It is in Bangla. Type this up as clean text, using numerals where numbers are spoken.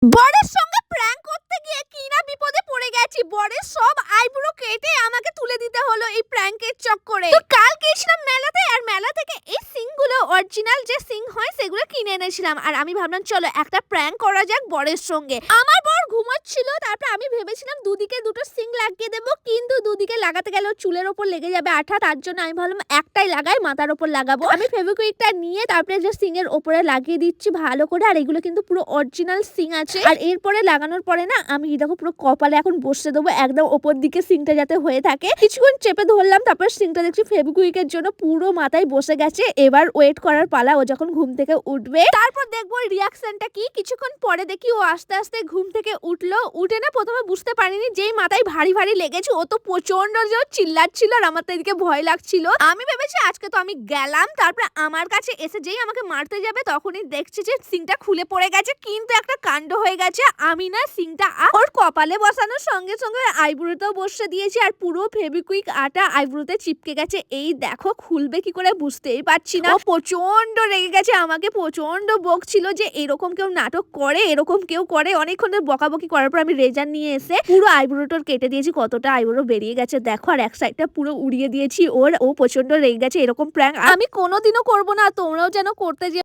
বরের সঙ্গে প্র্যাঙ্ক করতে গিয়ে কি না বিপদে পড়ে গেছি। বরের সব আইব্রো কেটে আমাকে তুলে দিতে হলো এই প্র্যাঙ্কের চক্করে। তো কাল গেছিলাম মেলাতে, আর মেলা থেকে এই সিংগুলো অরিজিনাল যে সিং হয় সেগুলো কিনে এনেছিলাম। আর আমি ভাবলাম চলো একটা প্র্যাঙ্ক করা যাক বরের সঙ্গে। আমার বর ঘুমাচ্ছিল, তারপর আমি ভেবেছিলাম দুদিকে দুটো সিং লাগিয়ে দেবো, কিন্তু দুদিকে লাগাতে গেলে চুলের ওপর লেগে যাবে আঠা। তার জন্য আমি ভাবলাম একটাই লাগাই, মাথার ওপর লাগাবো। আমি ফেভিকুইকটা নিয়ে তারপরে যে সিং এর ওপরে লাগিয়ে দিচ্ছি ভালো করে। আর এগুলো কিন্তু পুরো অরিজিনাল সিং আছে। আর এরপরে লাগানোর পরে না আমি দেখো পুরো কপালে এখন বসে দেবো একদম ওপর দিকে সিংটা যাতে হয়ে থাকে। কিছুক্ষণ চেপে ধরলাম, তারপর সিংটা দেখছি ফেভিকুইকের জন্য পুরো মাথায় বসে গেছে। এবার ওয়েট করার পালা, ও যখন ঘুম থেকে উঠবে তারপর দেখবো রিয়াকশনটা কি। কিছুক্ষণ পরে দেখি ও আস্তে আস্তে ঘুম থেকে উঠলো। উঠে না প্রথমে বুঝতে পারিনি, যেই মাথায় ভারী ভারী লেগেছে ও তো প্রচন্ড জোর চিল্লাচ্ছিল, আর আমার তো এদিকে ভয় লাগছিল। আমি ভেবেছি আজকে তো আমি গেলাম। তারপরে আমার কাছে এসে যেই আমাকে মারতে যাবে তখনই দেখছি যে সিংটা খুলে পড়ে গেছে। কিন্তু একটা কাণ্ড হয়ে গেছে, আমি না সিংটা ওর কপালে বসানোর সঙ্গে সঙ্গে আইব্রোতেও বসে দিয়েছি, আর পুরো ফেভিকুইক আটা আইব্রোতে চিপকে গেছে। এই দেখো খুলবে কি করে বুঝতেই পারছি না। ও প্রচন্ড রেগে গেছে, আমাকে প্রচন্ড বকছিল যে এরকম কেউ নাটক করে, এরকম কেউ করে। অনেকক্ষণ ধরে বকাবকি করার পর আমি রেজার নিয়ে এসে পুরো আইব্রোটোর কেটে দিয়েছি। কতটা আইব্রো বেরিয়ে গেছে দেখো, আর এক সাইডটা পুরো উড়িয়ে দিয়েছি ওর। ও প্রচন্ড রেগে গেছে। এরকম প্র্যাঙ্ক আমি কোনোদিনও করবো না, তোমরাও যেন করতে যে